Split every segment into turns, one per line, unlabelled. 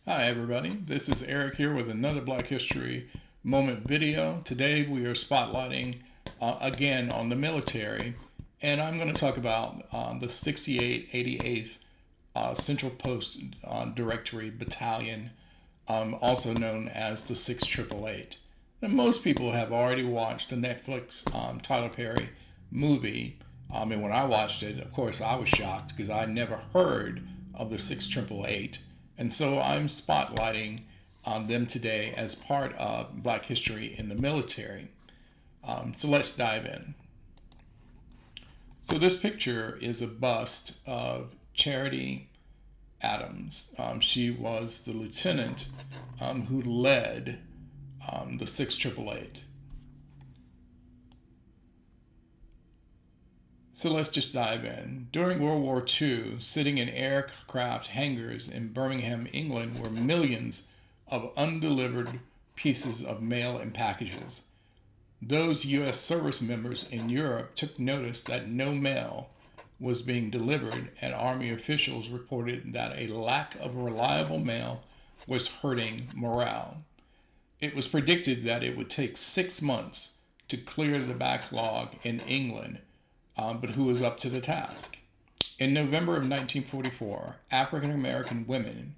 Hi everybody, this is Eric here with another Black History Moment video. Today we are spotlighting again on the military, and I'm going to talk about the 6888th Central Post Directory Battalion, also known as the 6888. And most people have already watched the Netflix Tyler Perry movie, and when I watched it, of course, I was shocked because I never heard of the 6888. And so I'm spotlighting on them today as part of Black history in the military. So let's dive in. So this picture is a bust of Charity Adams. She was the lieutenant who led the 6888. So let's just dive in. During World War II, sitting in aircraft hangars in Birmingham, England, were millions of undelivered pieces of mail and packages. Those U.S. service members in Europe took notice that no mail was being delivered, and Army officials reported that a lack of reliable mail was hurting morale. It was predicted that it would take 6 months to clear the backlog in England, but who was up to the task? In November of 1944, African American women,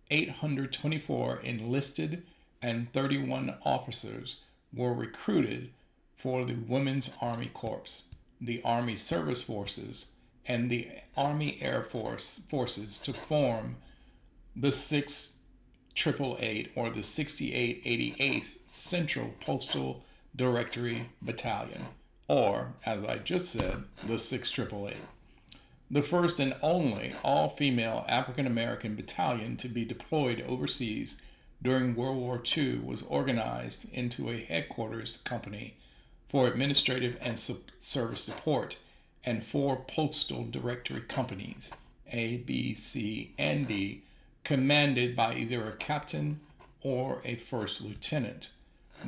824 enlisted and 31 officers, were recruited for the Women's Army Corps, the Army Service Forces, and the Army Air Forces to form the 6888 or the 6888th Central Postal Directory Battalion, or, as I just said, the 6888. The first and only all-female African-American battalion to be deployed overseas during World War II was organized into a headquarters company for administrative and service support and 4 postal directory companies, A, B, C, and D, commanded by either a captain or a first lieutenant.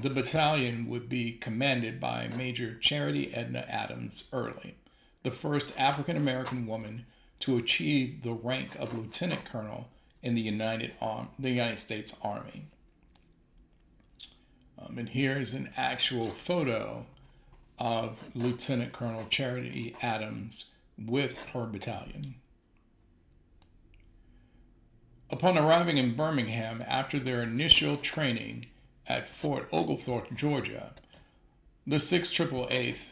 The battalion would be commanded by Major Charity Edna Adams Early, the first African American woman to achieve the rank of lieutenant colonel in the United States Army. And here's an actual photo of Lieutenant Colonel Charity Adams with her battalion. Upon arriving in Birmingham after their initial training at Fort Oglethorpe, Georgia, the 6888th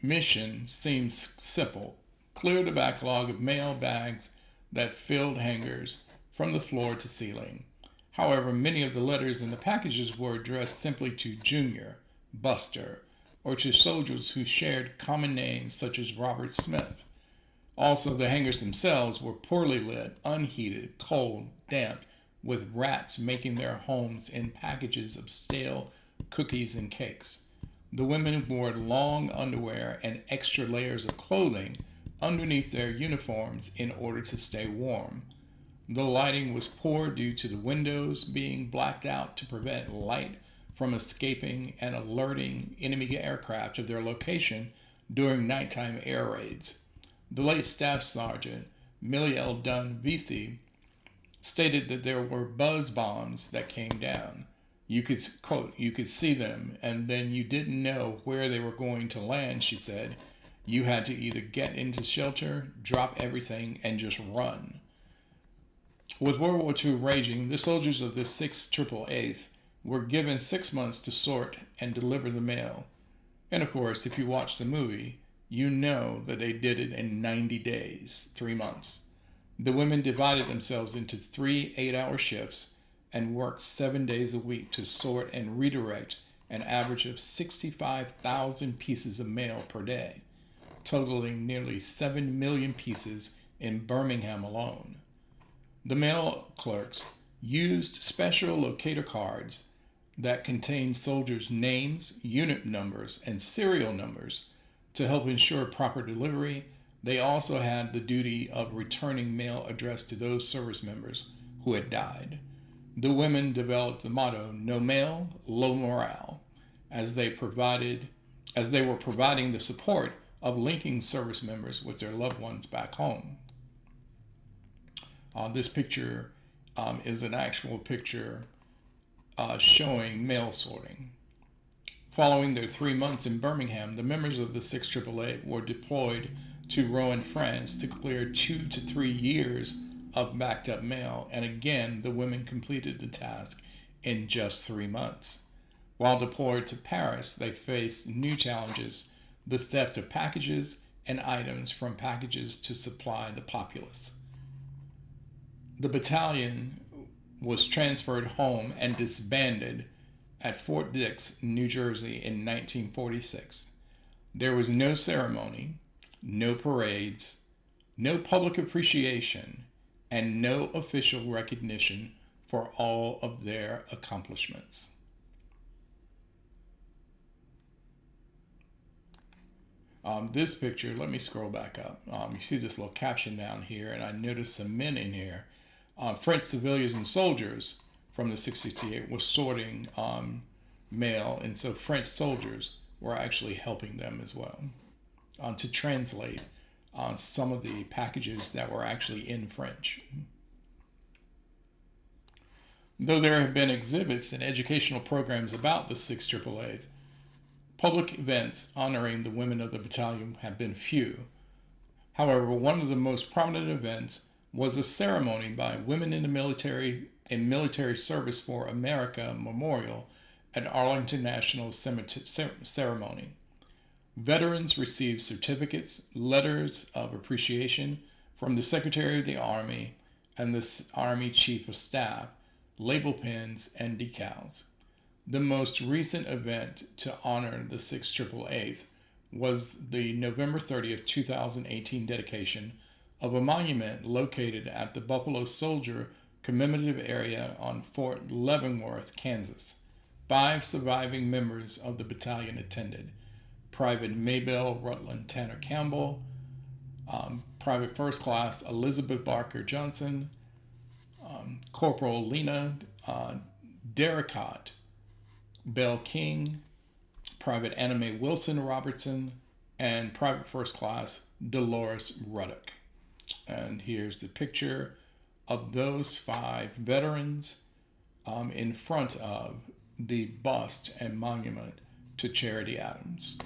mission seems simple: clear the backlog of mail bags that filled hangars from the floor to ceiling. However, many of the letters in the packages were addressed simply to Junior, Buster, or to soldiers who shared common names such as Robert Smith. Also, the hangars themselves were poorly lit, unheated, cold, damp, with rats making their homes in packages of stale cookies and cakes. The women wore long underwear and extra layers of clothing underneath their uniforms in order to stay warm. The lighting was poor due to the windows being blacked out to prevent light from escaping and alerting enemy aircraft of their location during nighttime air raids. The late Staff Sergeant Millie L. Dunn Vesey stated that there were buzz bombs that came down. You could, quote, you could see them, and then you didn't know where they were going to land, she said. You had to either get into shelter, drop everything, and just run. With World War II raging, the soldiers of the 6888th were given 6 months to sort and deliver the mail. And of course, if you watch the movie, you know that they did it in 90 days, 3 months. The women divided themselves into 3 8-hour shifts and worked 7 days a week to sort and redirect an average of 65,000 pieces of mail per day, totaling nearly 7 million pieces in Birmingham alone. The mail clerks used special locator cards that contained soldiers' names, unit numbers, and serial numbers to help ensure proper delivery. They also had the duty of returning mail addressed to those service members who had died. The women developed the motto, "No mail, low morale," as they were providing the support of linking service members with their loved ones back home. This picture is an actual picture showing mail sorting. Following their 3 months in Birmingham, the members of the 688 were deployed to Rouen, France to clear 2 to 3 years of backed up mail, and again the women completed the task in just 3 months. While deployed to Paris, they faced new challenges: the theft of packages and items from packages to supply the populace. The battalion was transferred home and disbanded at Fort Dix, New Jersey in 1946. There was no ceremony, no parades, no public appreciation, and no official recognition for all of their accomplishments. This picture, let me scroll back up. You see this little caption down here, and I noticed some men in here. French civilians and soldiers from the 668 were sorting mail, and so French soldiers were actually helping them as well to translate some of the packages that were actually in French. Though there have been exhibits and educational programs about the 688, public events honoring the women of the battalion have been few. However, one of the most prominent events was a ceremony by Women in the Military Service for America Memorial at Arlington National Ceremony. Veterans received certificates, letters of appreciation from the Secretary of the Army and the Army Chief of Staff, label pins, and decals. The most recent event to honor the 688 was the November 30th, 2018 dedication of a monument located at the Buffalo Soldier Commemorative Area on Fort Leavenworth, Kansas. 5 surviving members of the battalion attended: Private Maybelle Rutland Tanner Campbell, Private First Class Elizabeth Barker Johnson, Corporal Lena Derricott Bell King, Private Anna Mae Wilson Robertson, and Private First Class Dolores Ruddock. And here's the picture of those 5 veterans in front of the bust and monument to Charity Adams.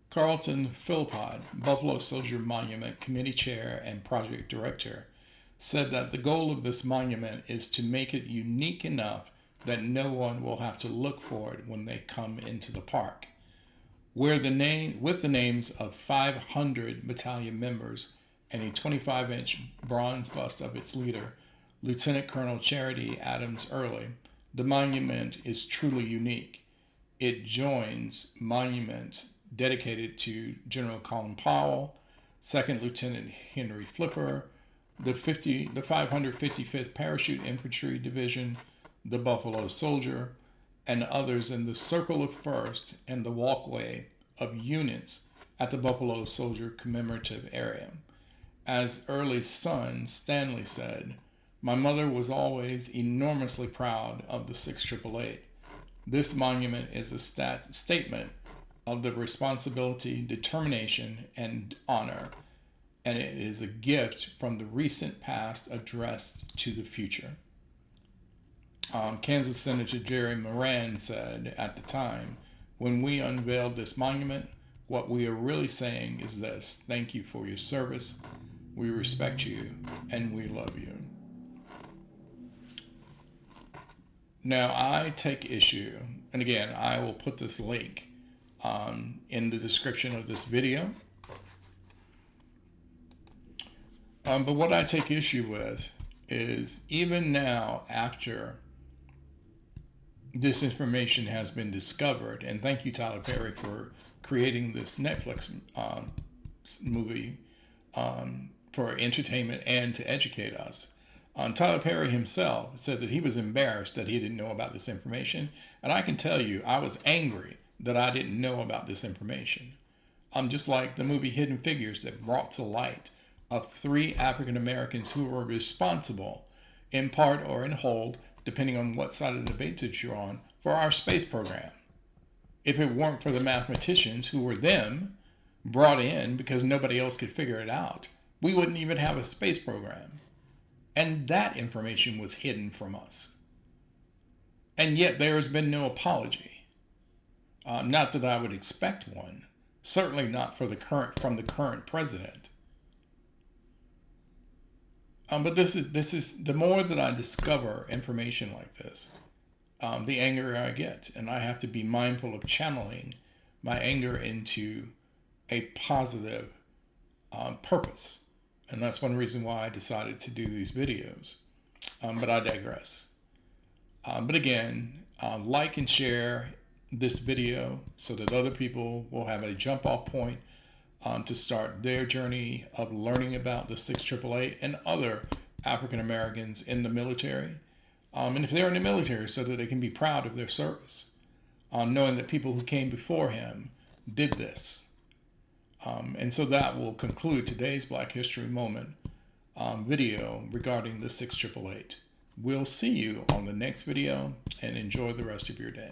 Carlton Philpott, Buffalo Soldier Monument Committee Chair and Project Director, said that the goal of this monument is to make it unique enough that no one will have to look for it when they come into the park. With the names of 500 battalion members and a 25-inch bronze bust of its leader, Lieutenant Colonel Charity Adams Early, the monument is truly unique. It joins monuments dedicated to General Colin Powell, 2nd Lieutenant Henry Flipper, the 555th Parachute Infantry Division, the Buffalo Soldier, and others in the Circle of First and the walkway of units at the Buffalo Soldier commemorative area. As Early's son, Stanley, said, "My mother was always enormously proud of the 688. This monument is a statement of the responsibility, determination, and honor, and it is a gift from the recent past addressed to the future." Kansas Senator Jerry Moran said at the time, "When we unveiled this monument, what we are really saying is this: thank you for your service. We respect you and we love you." Now, I take issue, and again, I will put this link in the description of this video. But what I take issue with is, even now, after this information has been discovered, and thank you, Tyler Perry, for creating this Netflix movie for entertainment and to educate us. Tyler Perry himself said that he was embarrassed that he didn't know about this information, and I can tell you, I was angry that I didn't know about this information. Just like the movie Hidden Figures that brought to light of 3 African Americans who were responsible, in part or in whole, depending on what side of the debate that you're on, for our space program. If it weren't for the mathematicians who were them, brought in because nobody else could figure it out, we wouldn't even have a space program. And that information was hidden from us. And yet there has been no apology. Not that I would expect one. Certainly not from the current president. But this is the more that I discover information like this, the angrier I get, and I have to be mindful of channeling my anger into a positive purpose. And that's one reason why I decided to do these videos. But I digress. But again, like and share this video so that other people will have a jump off point to start their journey of learning about the 688 and other African Americans in the military. And if they're in the military, so that they can be proud of their service, knowing that people who came before him did this. And so that will conclude today's Black History Moment video regarding the 688. We'll see you on the next video, and enjoy the rest of your day.